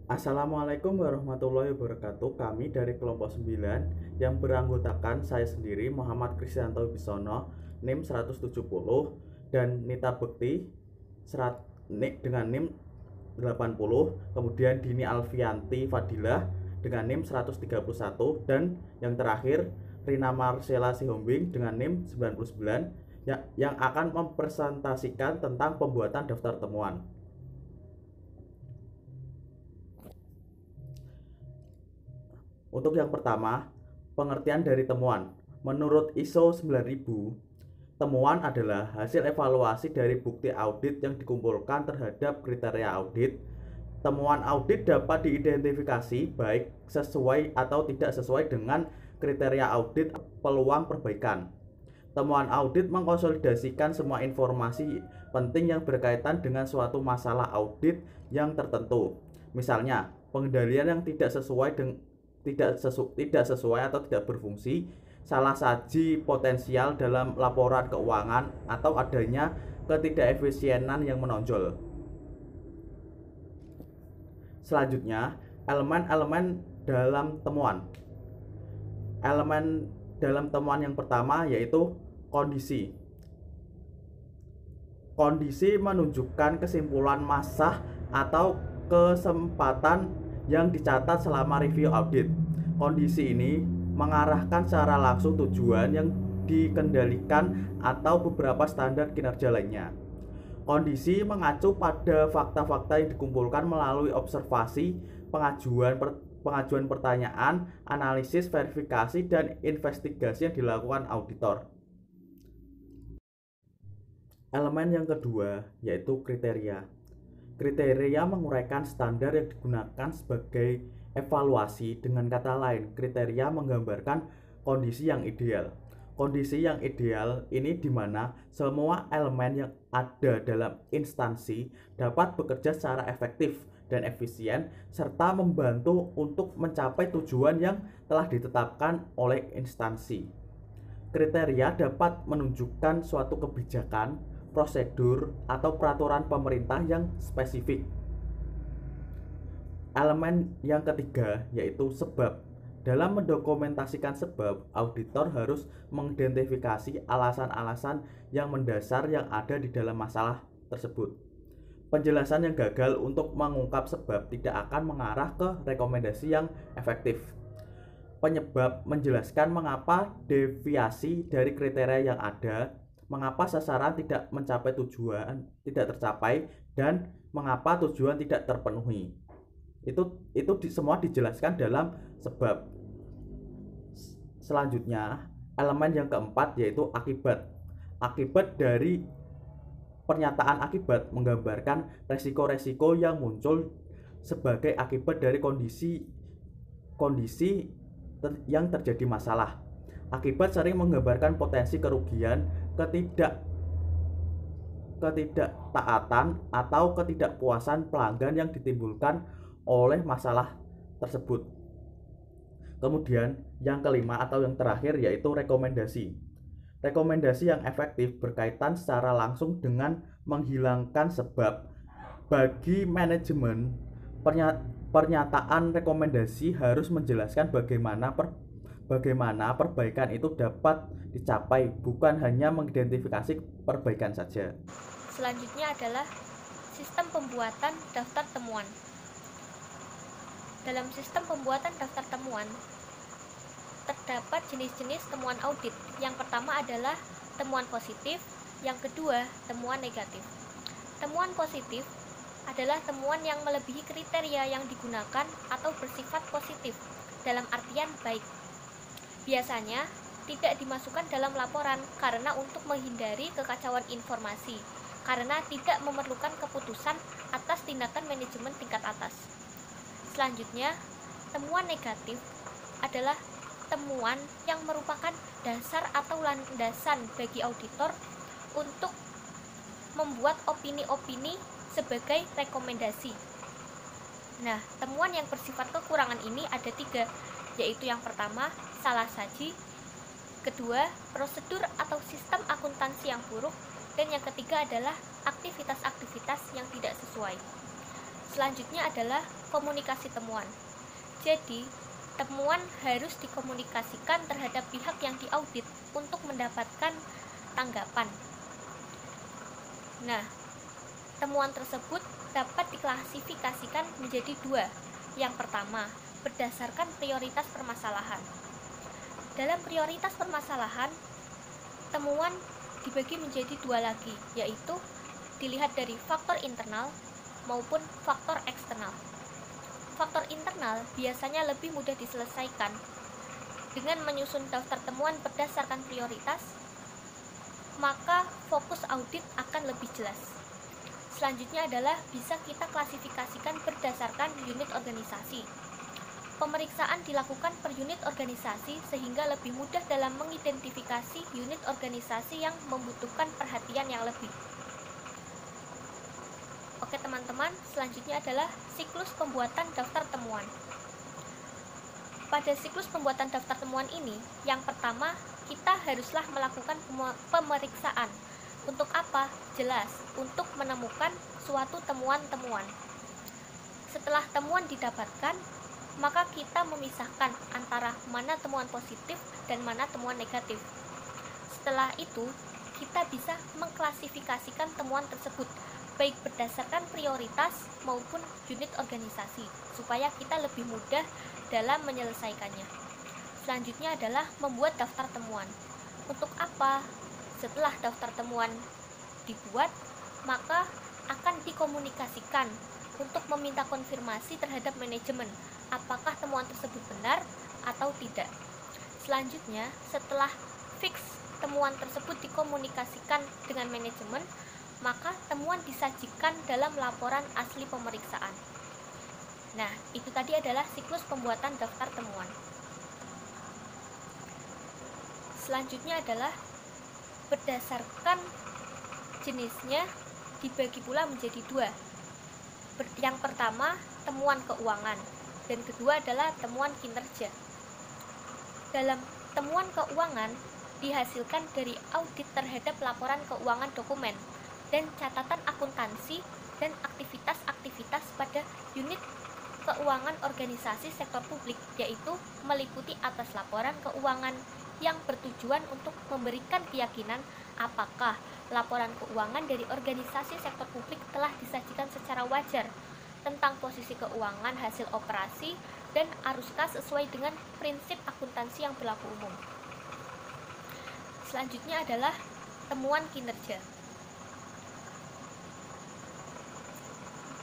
Assalamualaikum warahmatullahi wabarakatuh. Kami dari kelompok 9 yang beranggotakan saya sendiri Muhammad Kristianto Bisono NIM 170 dan Nita Bekti dengan NIM 80, kemudian Dini Alfianti Fadilah dengan NIM 131, dan yang terakhir Rina Marcella Sihombing dengan NIM 99 yang akan mempresentasikan tentang pembuatan daftar temuan. Untuk yang pertama, pengertian dari temuan. Menurut ISO 9000, temuan adalah hasil evaluasi dari bukti audit yang dikumpulkan terhadap kriteria audit. Temuan audit dapat diidentifikasi baik sesuai atau tidak sesuai dengan kriteria audit peluang perbaikan. Temuan audit mengkonsolidasikan semua informasi penting yang berkaitan dengan suatu masalah audit yang tertentu. Misalnya, pengendalian yang tidak sesuai atau tidak berfungsi, salah saji potensial dalam laporan keuangan, atau adanya ketidakefisienan yang menonjol. Selanjutnya, elemen-elemen dalam temuan. Elemen dalam temuan yang pertama yaitu kondisi. Kondisi menunjukkan kesimpulan masalah atau kesempatan yang dicatat selama review audit. Kondisi ini mengarahkan secara langsung tujuan yang dikendalikan atau beberapa standar kinerja lainnya. Kondisi mengacu pada fakta-fakta yang dikumpulkan melalui observasi, pengajuan pertanyaan, analisis, verifikasi, dan investigasi yang dilakukan auditor. Elemen yang kedua yaitu kriteria. Kriteria menguraikan standar yang digunakan sebagai evaluasi. Dengan kata lain, kriteria menggambarkan kondisi yang ideal. Kondisi yang ideal ini di mana semua elemen yang ada dalam instansi dapat bekerja secara efektif dan efisien serta membantu untuk mencapai tujuan yang telah ditetapkan oleh instansi. Kriteria dapat menunjukkan suatu kebijakan, prosedur, atau peraturan pemerintah yang spesifik. Elemen yang ketiga yaitu sebab. Dalam mendokumentasikan sebab, auditor harus mengidentifikasi alasan-alasan yang mendasar yang ada di dalam masalah tersebut. Penjelasan yang gagal untuk mengungkap sebab tidak akan mengarah ke rekomendasi yang efektif. Penyebab menjelaskan mengapa deviasi dari kriteria yang ada, mengapa sasaran tidak mencapai tujuan, tidak tercapai, dan mengapa tujuan tidak terpenuhi. Itu semua dijelaskan dalam sebab. Selanjutnya, elemen yang keempat yaitu akibat. Akibat dari pernyataan akibat menggambarkan resiko-resiko yang muncul sebagai akibat dari kondisi yang terjadi masalah. Akibat sering menggambarkan potensi kerugian, ketidaktaatan, atau ketidakpuasan pelanggan yang ditimbulkan oleh masalah tersebut. Kemudian yang kelima atau yang terakhir yaitu rekomendasi. Rekomendasi yang efektif berkaitan secara langsung dengan menghilangkan sebab. Bagi manajemen, pernyataan rekomendasi harus menjelaskan bagaimana perbaikan itu dapat dicapai, bukan hanya mengidentifikasi perbaikan saja. Selanjutnya adalah sistem pembuatan daftar temuan. Dalam sistem pembuatan daftar temuan, terdapat jenis-jenis temuan audit. Yang pertama adalah temuan positif, yang kedua temuan negatif. Temuan positif adalah temuan yang melebihi kriteria yang digunakan atau bersifat positif, dalam artian baik. Biasanya tidak dimasukkan dalam laporan karena untuk menghindari kekacauan informasi, karena tidak memerlukan keputusan atas tindakan manajemen tingkat atas. Selanjutnya, temuan negatif adalah temuan yang merupakan dasar atau landasan bagi auditor untuk membuat opini-opini sebagai rekomendasi. Nah, temuan yang bersifat kekurangan ini ada 3, yaitu yang pertama, salah saji, kedua, prosedur atau sistem akuntansi yang buruk, dan yang ketiga adalah aktivitas-aktivitas yang tidak sesuai. Selanjutnya adalah komunikasi temuan. Jadi, temuan harus dikomunikasikan terhadap pihak yang diaudit untuk mendapatkan tanggapan. Nah, temuan tersebut dapat diklasifikasikan menjadi dua. Yang pertama, berdasarkan prioritas permasalahan. Dalam prioritas permasalahan, temuan dibagi menjadi dua lagi, yaitu dilihat dari faktor internal maupun faktor eksternal. Faktor internal biasanya lebih mudah diselesaikan dengan menyusun daftar temuan berdasarkan prioritas, maka fokus audit akan lebih jelas. Selanjutnya adalah bisa kita klasifikasikan berdasarkan unit organisasi. Pemeriksaan dilakukan per unit organisasi sehingga lebih mudah dalam mengidentifikasi unit organisasi yang membutuhkan perhatian yang lebih. Oke teman-teman, selanjutnya adalah siklus pembuatan daftar temuan. Pada siklus pembuatan daftar temuan ini, yang pertama kita haruslah melakukan pemeriksaan. Untuk apa? Jelas, untuk menemukan suatu temuan-temuan. Setelah temuan didapatkan, maka kita memisahkan antara mana temuan positif dan mana temuan negatif. Setelah itu, kita bisa mengklasifikasikan temuan tersebut, baik berdasarkan prioritas maupun unit organisasi, supaya kita lebih mudah dalam menyelesaikannya. Selanjutnya adalah membuat daftar temuan. Untuk apa? Setelah daftar temuan dibuat, maka akan dikomunikasikan untuk meminta konfirmasi terhadap manajemen, apakah temuan tersebut benar atau tidak. Selanjutnya, setelah fix temuan tersebut dikomunikasikan dengan manajemen, maka temuan disajikan dalam laporan asli pemeriksaan. Nah, itu tadi adalah siklus pembuatan daftar temuan. Selanjutnya adalah berdasarkan jenisnya dibagi pula menjadi dua. Yang pertama, temuan keuangan, dan kedua adalah temuan kinerja. Dalam temuan keuangan dihasilkan dari audit terhadap laporan keuangan dokumen dan catatan akuntansi dan aktivitas-aktivitas pada unit keuangan organisasi sektor publik, yaitu meliputi atas laporan keuangan yang bertujuan untuk memberikan keyakinan apakah laporan keuangan dari organisasi sektor publik telah disajikan secara wajar tentang posisi keuangan hasil operasi dan arus kas sesuai dengan prinsip akuntansi yang berlaku umum. Selanjutnya adalah temuan kinerja.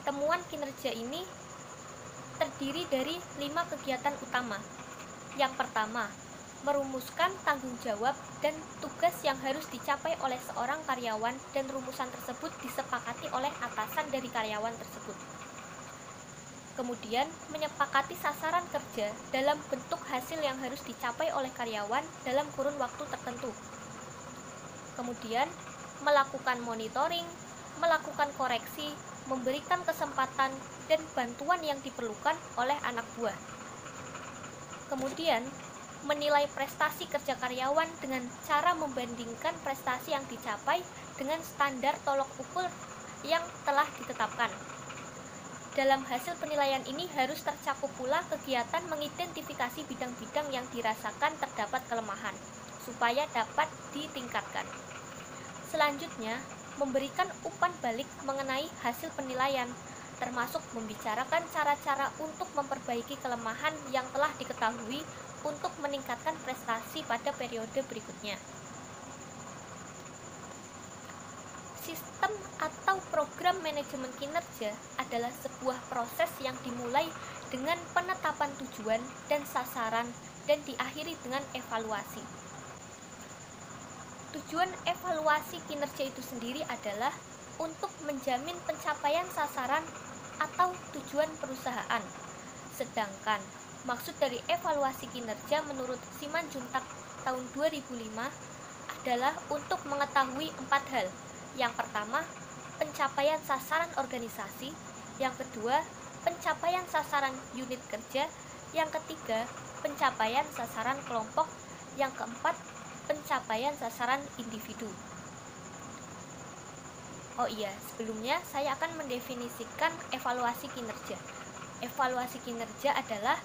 Temuan kinerja ini terdiri dari 5 kegiatan utama. Yang pertama, merumuskan tanggung jawab dan tugas yang harus dicapai oleh seorang karyawan dan rumusan tersebut disepakati oleh atasan dari karyawan tersebut. Kemudian, menyepakati sasaran kerja dalam bentuk hasil yang harus dicapai oleh karyawan dalam kurun waktu tertentu. Kemudian, melakukan monitoring, melakukan koreksi, memberikan kesempatan dan bantuan yang diperlukan oleh anak buah. Kemudian, menilai prestasi kerja karyawan dengan cara membandingkan prestasi yang dicapai dengan standar tolok ukur yang telah ditetapkan. Dalam hasil penilaian ini harus tercakup pula kegiatan mengidentifikasi bidang-bidang yang dirasakan terdapat kelemahan, supaya dapat ditingkatkan. Selanjutnya, memberikan umpan balik mengenai hasil penilaian, termasuk membicarakan cara-cara untuk memperbaiki kelemahan yang telah diketahui untuk meningkatkan prestasi pada periode berikutnya. Sistem atau program manajemen kinerja adalah sebuah proses yang dimulai dengan penetapan tujuan dan sasaran dan diakhiri dengan evaluasi. Tujuan evaluasi kinerja itu sendiri adalah untuk menjamin pencapaian sasaran atau tujuan perusahaan. Sedangkan maksud dari evaluasi kinerja menurut Simanjuntak tahun 2005 adalah untuk mengetahui 4 hal. Yang pertama, pencapaian sasaran organisasi. Yang kedua, pencapaian sasaran unit kerja. Yang ketiga, pencapaian sasaran kelompok. Yang keempat, pencapaian sasaran individu. Oh iya, sebelumnya saya akan mendefinisikan evaluasi kinerja. Evaluasi kinerja adalah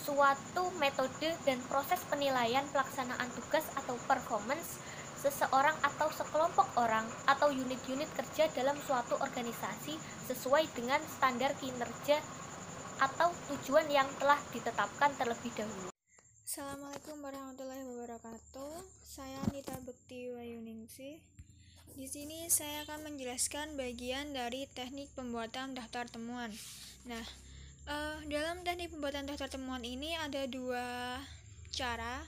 suatu metode dan proses penilaian pelaksanaan tugas atau performance seseorang atau sekelompok orang atau unit-unit kerja dalam suatu organisasi sesuai dengan standar kinerja atau tujuan yang telah ditetapkan terlebih dahulu. Assalamualaikum warahmatullahi wabarakatuh. Saya Nita Bekti Wayuningsih. Di sini saya akan menjelaskan bagian dari teknik pembuatan daftar temuan. Nah, dalam teknik pembuatan daftar temuan ini ada dua cara,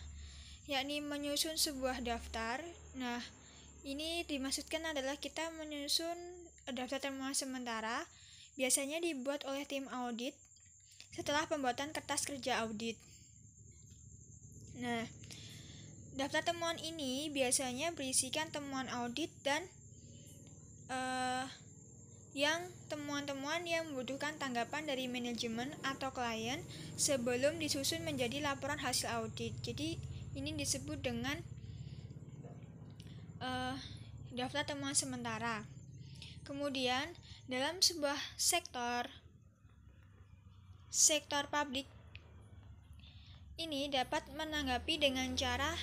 yakni menyusun sebuah daftar. Nah, ini dimaksudkan adalah kita menyusun daftar temuan sementara, biasanya dibuat oleh tim audit setelah pembuatan kertas kerja audit. Nah, daftar temuan ini biasanya berisikan temuan audit dan temuan-temuan yang membutuhkan tanggapan dari manajemen atau klien sebelum disusun menjadi laporan hasil audit. Jadi ini disebut dengan daftar temuan sementara. Kemudian dalam sebuah sektor publik ini dapat menanggapi dengan cara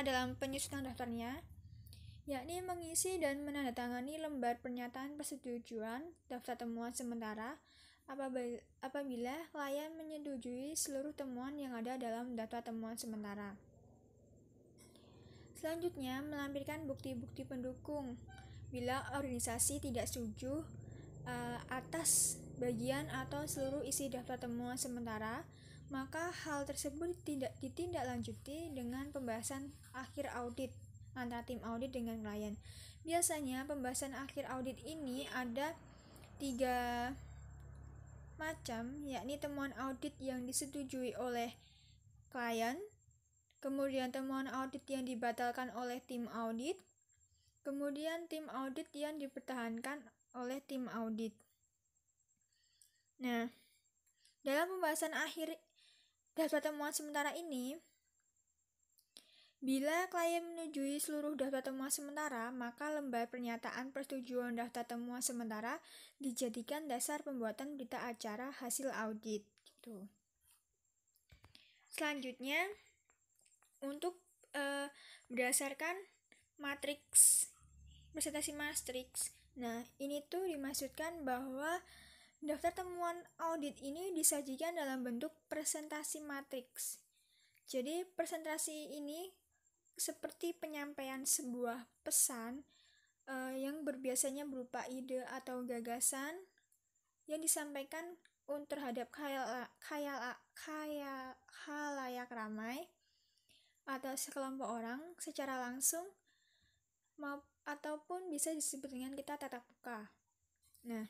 dalam penyusunan daftarnya, yakni mengisi dan menandatangani lembar pernyataan persetujuan daftar temuan sementara apabila klien menyetujui seluruh temuan yang ada dalam daftar temuan sementara. Selanjutnya, melampirkan bukti-bukti pendukung bila organisasi tidak setuju atas bagian atau seluruh isi daftar temuan sementara, maka hal tersebut tidak ditindaklanjuti dengan pembahasan akhir audit antara tim audit dengan klien. Biasanya pembahasan akhir audit ini ada 3 macam, yakni temuan audit yang disetujui oleh klien, kemudian temuan audit yang dibatalkan oleh tim audit, kemudian tim audit yang dipertahankan oleh tim audit. Nah, dalam pembahasan akhir daftar temuan sementara ini, bila klien menyetujui seluruh daftar temuan sementara, maka lembar pernyataan persetujuan daftar temuan sementara dijadikan dasar pembuatan berita acara hasil audit. Gitu. Selanjutnya, untuk berdasarkan matriks, presentasi matriks. Nah, ini tuh dimaksudkan bahwa daftar temuan audit ini disajikan dalam bentuk presentasi matriks. Jadi presentasi ini seperti penyampaian sebuah pesan yang biasanya berupa ide atau gagasan yang disampaikan terhadap khalayak ramai atau sekelompok orang secara langsung ataupun bisa disebut dengan kita tatap muka. Nah,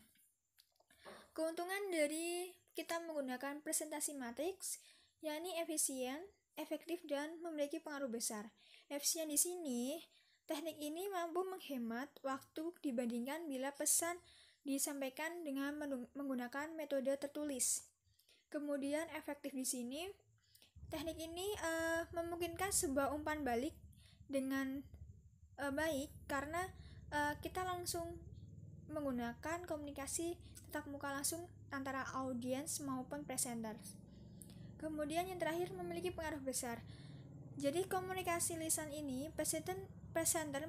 keuntungan dari kita menggunakan presentasi matriks yakni efisien, efektif, dan memiliki pengaruh besar. Efisien di sini, teknik ini mampu menghemat waktu dibandingkan bila pesan disampaikan dengan menggunakan metode tertulis. Kemudian efektif di sini, teknik ini memungkinkan sebuah umpan balik dengan baik karena kita langsung menggunakan komunikasi tatap muka langsung antara audiens maupun presenter. Kemudian yang terakhir, memiliki pengaruh besar. Jadi komunikasi lisan ini, presenter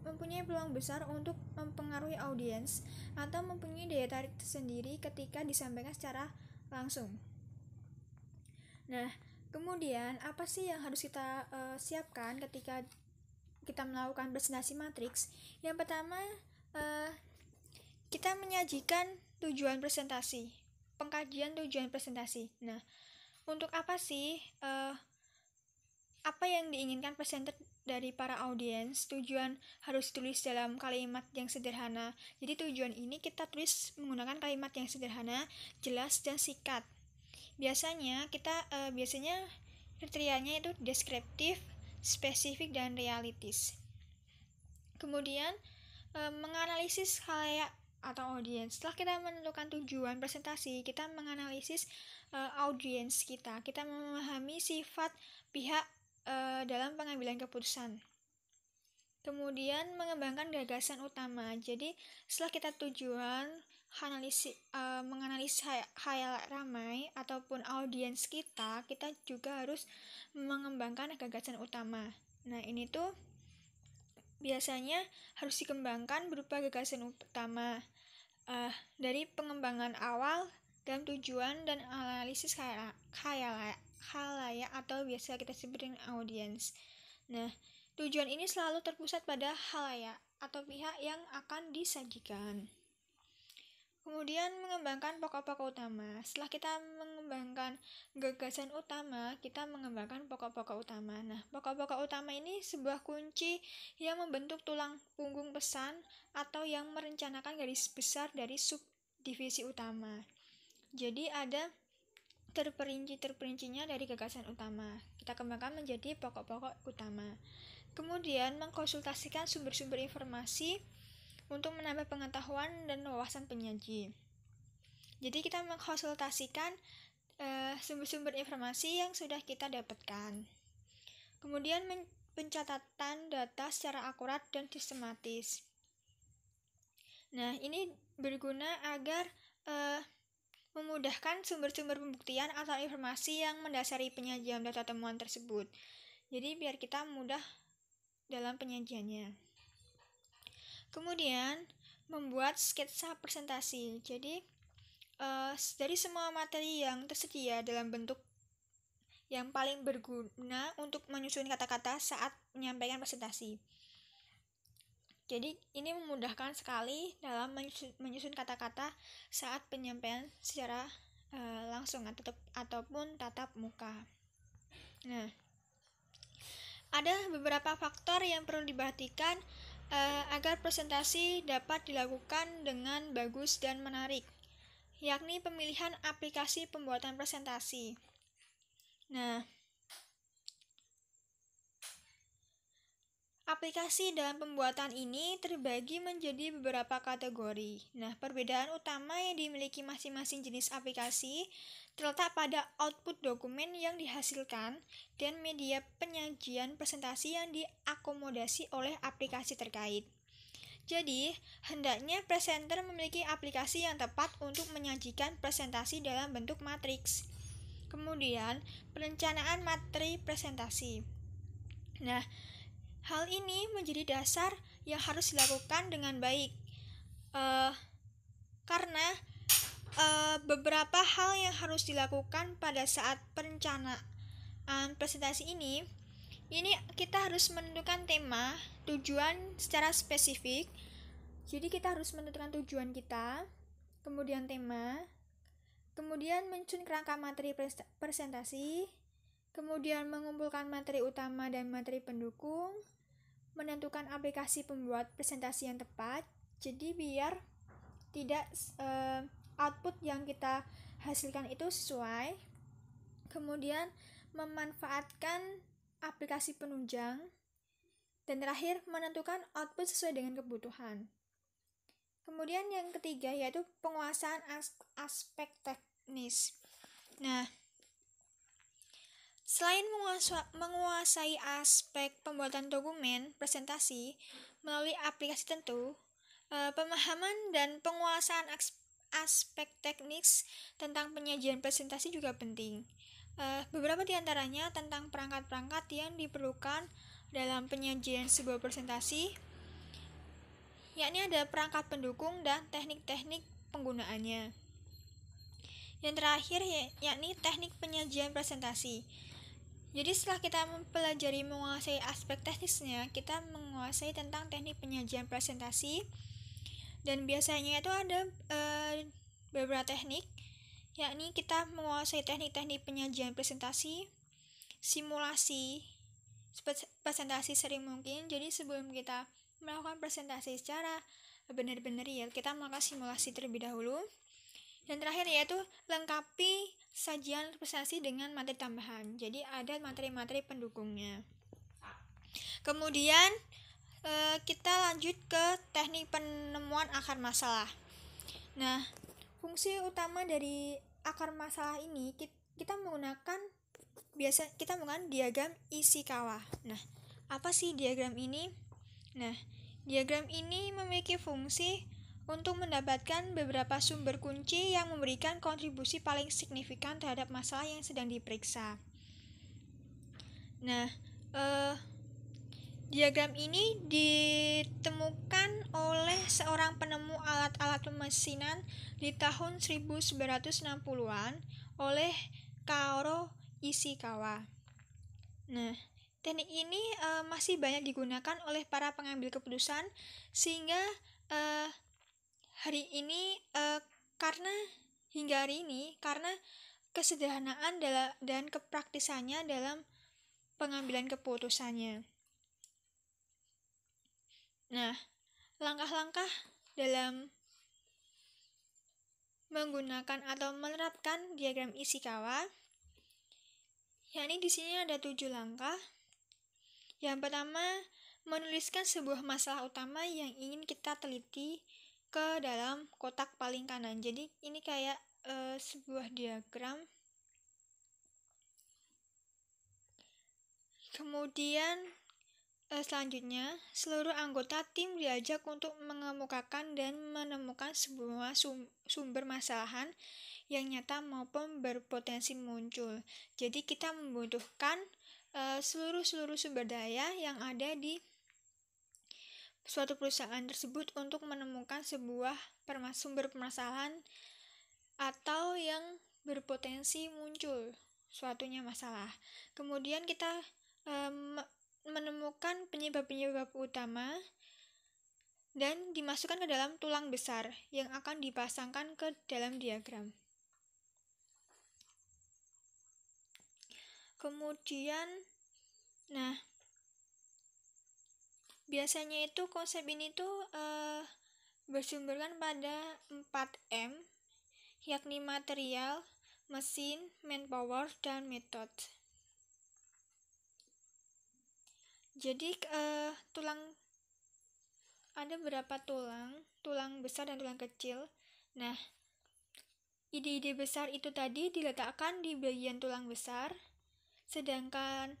mempunyai peluang besar untuk mempengaruhi audiens atau mempunyai daya tarik tersendiri ketika disampaikan secara langsung. Nah, kemudian apa sih yang harus kita siapkan ketika kita melakukan presentasi matriks? Yang pertama, kita menyajikan tujuan presentasi, pengkajian tujuan presentasi. Nah, untuk apa sih apa yang diinginkan presenter dari para audiens? Tujuan harus tulis dalam kalimat yang sederhana. Jadi tujuan ini kita tulis menggunakan kalimat yang sederhana, jelas, dan singkat. Biasanya kriterianya itu deskriptif, spesifik, dan realistis. Kemudian menganalisis khalayak atau audiens. Setelah kita menentukan tujuan presentasi, kita menganalisis audiens kita. Kita memahami sifat pihak dalam pengambilan keputusan. Kemudian mengembangkan gagasan utama. Jadi setelah kita tujuan, menganalisis khayal ramai ataupun audiens kita juga harus mengembangkan gagasan utama. Nah, ini tuh biasanya harus dikembangkan berupa gagasan utama dari pengembangan awal dan tujuan dan analisis khalayak atau biasa kita sebut dengan audiens. Nah, tujuan ini selalu terpusat pada khalayak atau pihak yang akan disajikan. Kemudian mengembangkan pokok-pokok utama. Setelah kita mengembangkan gagasan utama, kita mengembangkan pokok-pokok utama. Nah, pokok-pokok utama ini sebuah kunci yang membentuk tulang punggung pesan atau yang merencanakan garis besar dari subdivisi utama. Jadi ada terperincinya dari gagasan utama. Kita kembangkan menjadi pokok-pokok utama. Kemudian mengkonsultasikan sumber-sumber informasi untuk menambah pengetahuan dan wawasan penyaji. Jadi kita mengkonsultasikan sumber-sumber informasi yang sudah kita dapatkan. Kemudian pencatatan data secara akurat dan sistematis. Nah, ini berguna agar memudahkan sumber-sumber pembuktian atau informasi yang mendasari penyajian data temuan tersebut. Jadi biar kita mudah dalam penyajiannya. Kemudian membuat sketsa presentasi. Jadi dari semua materi yang tersedia dalam bentuk yang paling berguna untuk menyusun kata-kata saat menyampaikan presentasi. Jadi ini memudahkan sekali dalam menyusun kata-kata saat penyampaian secara langsung ataupun tatap muka. Nah, ada beberapa faktor yang perlu diperhatikan agar presentasi dapat dilakukan dengan bagus dan menarik, yakni pemilihan aplikasi pembuatan presentasi. Nah, aplikasi dalam pembuatan ini terbagi menjadi beberapa kategori. Nah, perbedaan utama yang dimiliki masing-masing jenis aplikasi terletak pada output dokumen yang dihasilkan dan media penyajian presentasi yang diakomodasi oleh aplikasi terkait. Jadi, hendaknya presenter memiliki aplikasi yang tepat untuk menyajikan presentasi dalam bentuk matriks. Kemudian, perencanaan materi presentasi. Nah, hal ini menjadi dasar yang harus dilakukan dengan baik, karena beberapa hal yang harus dilakukan pada saat perencanaan presentasi ini kita harus menentukan tema, tujuan secara spesifik. Jadi kita harus menentukan tujuan kita, kemudian tema, kemudian menyusun kerangka materi presentasi, kemudian mengumpulkan materi utama dan materi pendukung, menentukan aplikasi pembuat presentasi yang tepat, jadi biar tidak output yang kita hasilkan itu sesuai. Kemudian memanfaatkan aplikasi penunjang, dan terakhir menentukan output sesuai dengan kebutuhan. Kemudian yang ketiga yaitu penguasaan aspek teknis. Nah, selain menguasai aspek pembuatan dokumen presentasi melalui aplikasi tentu, pemahaman dan penguasaan aspek teknis tentang penyajian presentasi juga penting. Beberapa di antaranya tentang perangkat-perangkat yang diperlukan dalam penyajian sebuah presentasi, yakni ada perangkat pendukung dan teknik-teknik penggunaannya. Yang terakhir yakni teknik penyajian presentasi. Jadi setelah kita mempelajari menguasai aspek teknisnya, kita menguasai tentang teknik penyajian presentasi. Dan biasanya itu ada beberapa teknik, yakni kita menguasai teknik-teknik penyajian presentasi, simulasi presentasi sering mungkin. Jadi sebelum kita melakukan presentasi secara benar-benar real, kita melakukan simulasi terlebih dahulu. Dan terakhir yaitu lengkapi sajian presentasi dengan materi tambahan. Jadi ada materi-materi pendukungnya. Kemudian kita lanjut ke teknik penemuan akar masalah. Nah, fungsi utama dari akar masalah ini kita menggunakan diagram Ishikawa. Nah, apa sih diagram ini? Nah, diagram ini memiliki fungsi untuk mendapatkan beberapa sumber kunci yang memberikan kontribusi paling signifikan terhadap masalah yang sedang diperiksa. Nah, diagram ini ditemukan oleh seorang penemu alat-alat pemesinan di tahun 1960-an oleh Kaoru Ishikawa. Nah, teknik ini masih banyak digunakan oleh para pengambil keputusan sehingga hingga hari ini karena kesederhanaan dan kepraktisannya dalam pengambilan keputusannya. Nah, langkah-langkah dalam menggunakan atau menerapkan diagram Ishikawa, yakni di sini ada 7 langkah. Yang pertama, menuliskan sebuah masalah utama yang ingin kita teliti ke dalam kotak paling kanan. Jadi ini kayak sebuah diagram. Kemudian selanjutnya, seluruh anggota tim diajak untuk mengemukakan dan menemukan sebuah sumber masalahan yang nyata maupun berpotensi muncul. Jadi kita membutuhkan seluruh sumber daya yang ada di suatu perusahaan tersebut untuk menemukan sebuah sumber permasalahan atau yang berpotensi muncul suatunya masalah. Kemudian kita menemukan penyebab-penyebab utama dan dimasukkan ke dalam tulang besar yang akan dipasangkan ke dalam diagram. Kemudian, biasanya itu konsep ini tuh bersumberkan pada 4M, yakni material, mesin, manpower, dan metode. Jadi ada beberapa tulang besar dan tulang kecil. Nah, ide-ide besar itu tadi diletakkan di bagian tulang besar, sedangkan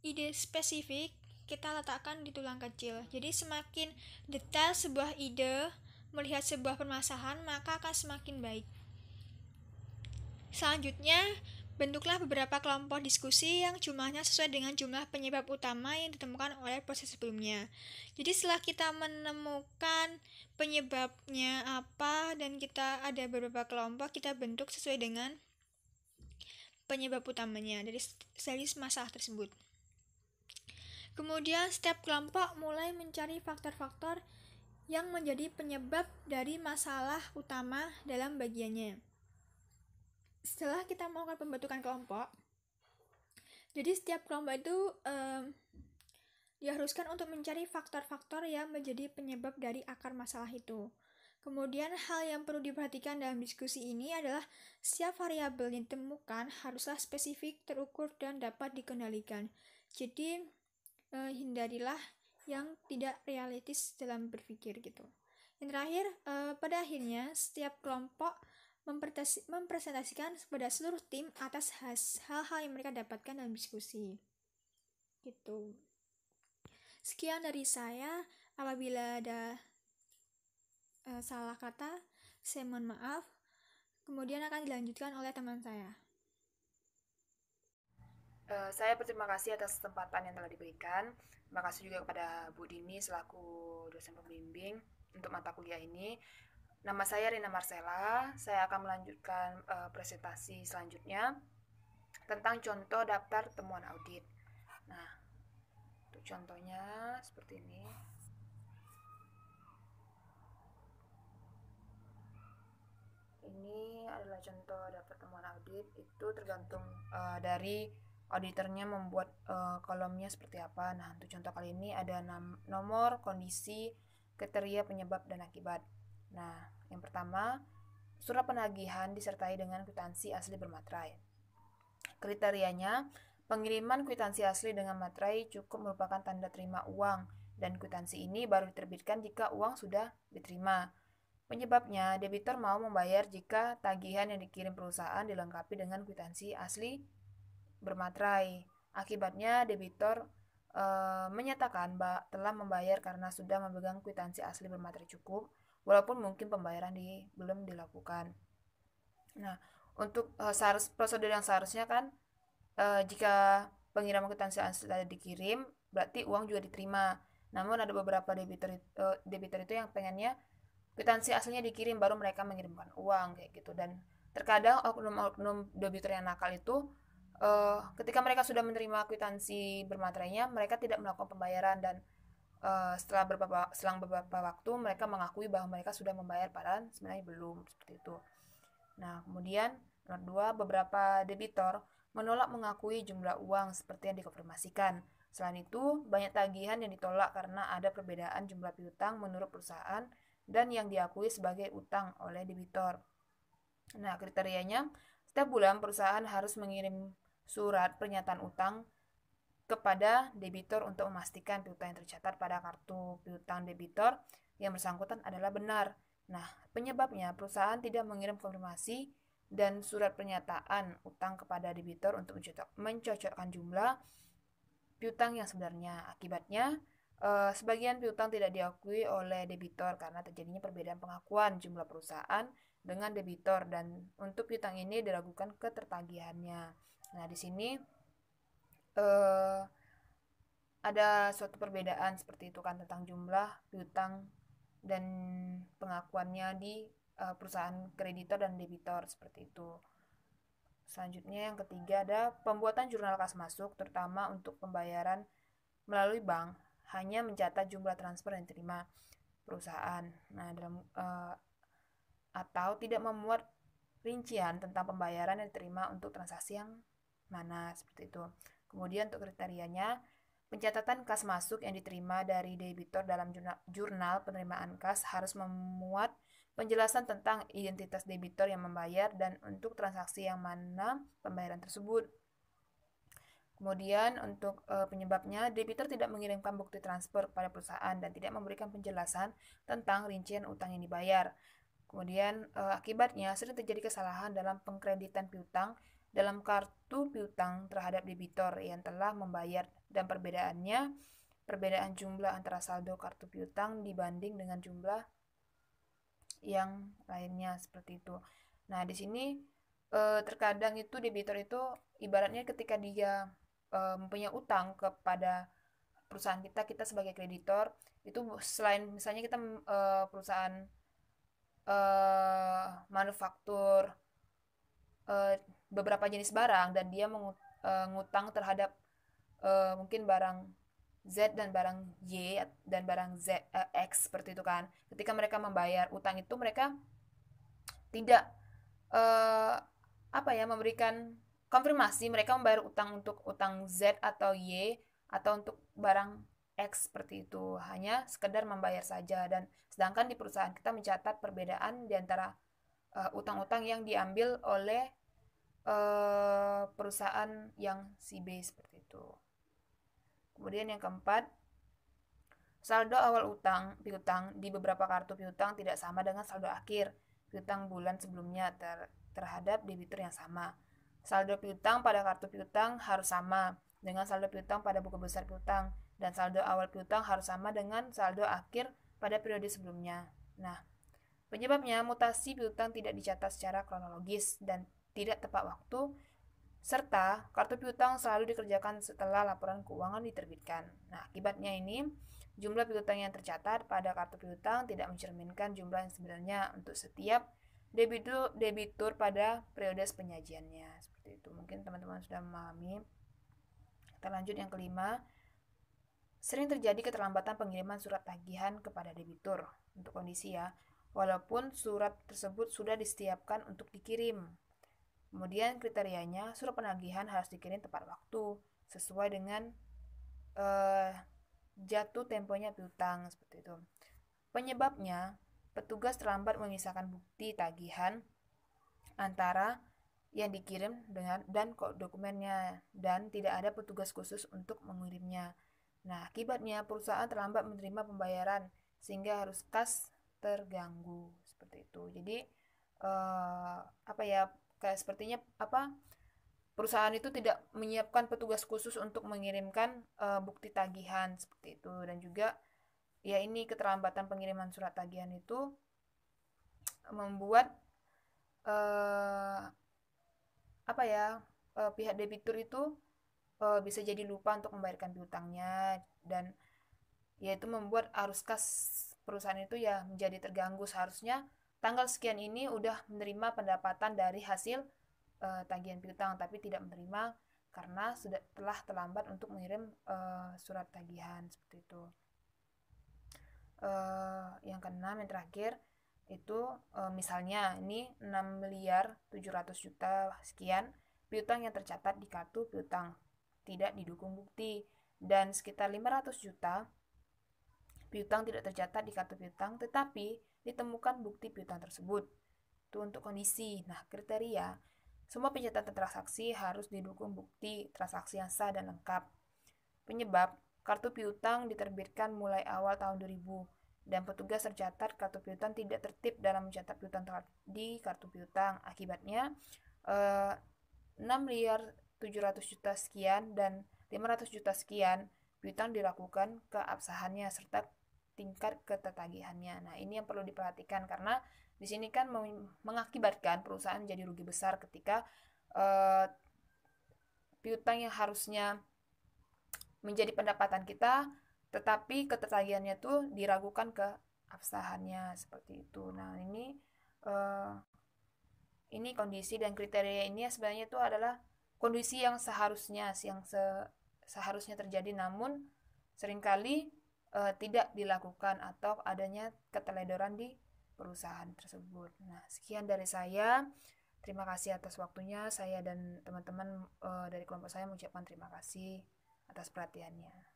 ide spesifik kita letakkan di tulang kecil. Jadi semakin detail sebuah ide melihat sebuah permasalahan, maka akan semakin baik. Selanjutnya, bentuklah beberapa kelompok diskusi yang jumlahnya sesuai dengan jumlah penyebab utama yang ditemukan oleh proses sebelumnya. Jadi setelah kita menemukan penyebabnya apa dan kita ada beberapa kelompok, kita bentuk sesuai dengan penyebab utamanya dari masalah tersebut. Kemudian setiap kelompok mulai mencari faktor-faktor yang menjadi penyebab dari masalah utama dalam bagiannya. Setelah kita melakukan pembentukan kelompok, jadi setiap kelompok itu diharuskan untuk mencari faktor-faktor yang menjadi penyebab dari akar masalah itu. Kemudian hal yang perlu diperhatikan dalam diskusi ini adalah setiap variabel yang ditemukan haruslah spesifik, terukur, dan dapat dikendalikan. Jadi hindarilah yang tidak realistis dalam berpikir gitu. Yang terakhir, pada akhirnya setiap kelompok mempresentasikan kepada seluruh tim atas hal-hal yang mereka dapatkan dalam diskusi. Gitu. Sekian dari saya. Apabila ada salah kata, saya mohon maaf. Kemudian akan dilanjutkan oleh teman saya. Saya berterima kasih atas kesempatan yang telah diberikan. Terima kasih juga kepada Bu Dini selaku dosen pembimbing untuk mata kuliah ini. Nama saya Rina Marcella. Saya akan melanjutkan presentasi selanjutnya tentang contoh daftar temuan audit. Nah, untuk contohnya seperti ini. Ini adalah contoh daftar temuan audit. Itu tergantung dari auditornya membuat kolomnya seperti apa. Nah, untuk contoh kali ini ada nomor, kondisi, kriteria, penyebab, dan akibat. Nah, yang pertama, surat penagihan disertai dengan kwitansi asli bermaterai. Kriterianya, pengiriman kwitansi asli dengan materai cukup merupakan tanda terima uang, dan kwitansi ini baru diterbitkan jika uang sudah diterima. Penyebabnya, debitur mau membayar jika tagihan yang dikirim perusahaan dilengkapi dengan kwitansi asli bermaterai. Akibatnya, debitur menyatakan telah membayar karena sudah memegang kwitansi asli bermaterai cukup. walaupun mungkin pembayaran belum dilakukan. Nah, untuk prosedur yang seharusnya kan jika pengiriman kwitansi sudah dikirim, berarti uang juga diterima. Namun ada beberapa debitur itu yang pengennya kwitansi aslinya dikirim baru mereka mengirimkan uang kayak gitu. Dan terkadang oknum-oknum debitur yang nakal itu ketika mereka sudah menerima kwitansi bermaterainya, mereka tidak melakukan pembayaran dan selang beberapa waktu mereka mengakui bahwa mereka sudah membayar padahal sebenarnya belum, seperti itu. Nah, kemudian nomor 2, beberapa debitor menolak mengakui jumlah uang seperti yang dikonfirmasikan. Selain itu, banyak tagihan yang ditolak karena ada perbedaan jumlah piutang menurut perusahaan dan yang diakui sebagai utang oleh debitor. Nah, kriterianya, setiap bulan perusahaan harus mengirim surat pernyataan utang kepada debitor untuk memastikan piutang yang tercatat pada kartu piutang debitor yang bersangkutan adalah benar. Nah, penyebabnya perusahaan tidak mengirim konfirmasi dan surat pernyataan utang kepada debitor untuk mencocokkan jumlah piutang yang sebenarnya. Akibatnya, sebagian piutang tidak diakui oleh debitor karena terjadinya perbedaan pengakuan jumlah perusahaan dengan debitor dan untuk piutang ini diragukan ketertagihannya. Nah, di sini ada suatu perbedaan seperti itu kan tentang jumlah piutang dan pengakuannya di perusahaan kreditor dan debitor seperti itu. Selanjutnya yang ketiga ada pembuatan jurnal kas masuk terutama untuk pembayaran melalui bank hanya mencatat jumlah transfer yang diterima perusahaan. Nah, atau tidak memuat rincian tentang pembayaran yang diterima untuk transaksi yang mana seperti itu. Kemudian untuk kriterianya, pencatatan kas masuk yang diterima dari debitor dalam jurnal penerimaan kas harus memuat penjelasan tentang identitas debitor yang membayar dan untuk transaksi yang mana pembayaran tersebut. Kemudian untuk penyebabnya, debitor tidak mengirimkan bukti transfer kepada perusahaan dan tidak memberikan penjelasan tentang rincian utang yang dibayar. Kemudian akibatnya sering terjadi kesalahan dalam pengkreditan piutang dalam kartu piutang terhadap debitor yang telah membayar dan perbedaan jumlah antara saldo kartu piutang dibanding dengan jumlah yang lainnya seperti itu. Nah, di sini terkadang itu debitor itu ibaratnya ketika dia mempunyai utang kepada perusahaan kita sebagai kreditor itu selain misalnya kita perusahaan manufaktur beberapa jenis barang dan dia mengutang terhadap mungkin barang Z dan barang Y dan barang X seperti itu kan. Ketika mereka membayar utang itu mereka tidak memberikan konfirmasi mereka membayar utang untuk utang Z atau Y atau untuk barang X seperti itu. Hanya sekedar membayar saja dan sedangkan di perusahaan kita mencatat perbedaan di antara utang-utang yang diambil oleh perusahaan yang si B seperti itu. Kemudian yang keempat, saldo awal piutang di beberapa kartu piutang tidak sama dengan saldo akhir piutang bulan sebelumnya terhadap debitur yang sama. Saldo piutang pada kartu piutang harus sama dengan saldo piutang pada buku besar piutang dan saldo awal piutang harus sama dengan saldo akhir pada periode sebelumnya. Nah, penyebabnya mutasi piutang tidak dicatat secara kronologis dan tidak tepat waktu serta kartu piutang selalu dikerjakan setelah laporan keuangan diterbitkan. Nah, akibatnya ini jumlah piutang yang tercatat pada kartu piutang tidak mencerminkan jumlah yang sebenarnya untuk setiap debitur pada periode penyajiannya. Seperti itu. Mungkin teman-teman sudah memahami. Kita lanjut yang kelima. Sering terjadi keterlambatan pengiriman surat tagihan kepada debitur. Untuk kondisi ya, walaupun surat tersebut sudah disetiapkan untuk dikirim. Kemudian kriterianya surat penagihan harus dikirim tepat waktu sesuai dengan jatuh temponya piutang seperti itu. Penyebabnya petugas terlambat memisahkan bukti tagihan antara yang dikirim dan dokumennya dan tidak ada petugas khusus untuk mengirimnya. Nah, akibatnya perusahaan terlambat menerima pembayaran sehingga harus kas terganggu seperti itu. Jadi kayak sepertinya perusahaan itu tidak menyiapkan petugas khusus untuk mengirimkan bukti tagihan seperti itu dan juga ya ini keterlambatan pengiriman surat tagihan itu membuat pihak debitur itu bisa jadi lupa untuk membayarkan piutangnya, dan yaitu membuat arus kas perusahaan itu ya menjadi terganggu. Seharusnya tanggal sekian ini udah menerima pendapatan dari hasil tagihan piutang, tapi tidak menerima karena telah terlambat untuk mengirim surat tagihan, seperti itu. Yang keenam, yang terakhir itu misalnya ini 6.700.000.000 sekian piutang yang tercatat di kartu piutang tidak didukung bukti, dan sekitar 500 juta piutang tidak tercatat di kartu piutang tetapi ditemukan bukti piutang tersebut. Itu untuk kondisi. Nah, kriteria semua pencatatan transaksi harus didukung bukti transaksi yang sah dan lengkap. Penyebab kartu piutang diterbitkan mulai awal tahun 2000 dan petugas tercatat kartu piutang tidak tertib dalam mencatat piutang di kartu piutang. Akibatnya 6.700.000.000 sekian dan 500 juta sekian piutang dilakukan keabsahannya serta tingkat ketertagihannya. Nah, ini yang perlu diperhatikan karena di sini kan mengakibatkan perusahaan jadi rugi besar ketika piutang yang harusnya menjadi pendapatan kita tetapi ketertagihannya tuh diragukan keabsahannya, seperti itu. Nah, ini kondisi dan kriteria ini sebenarnya itu adalah kondisi yang seharusnya terjadi, namun seringkali tidak dilakukan atau adanya keteledoran di perusahaan tersebut. Nah, sekian dari saya. Terima kasih atas waktunya. Saya dan teman-teman dari kelompok saya mengucapkan terima kasih atas perhatiannya.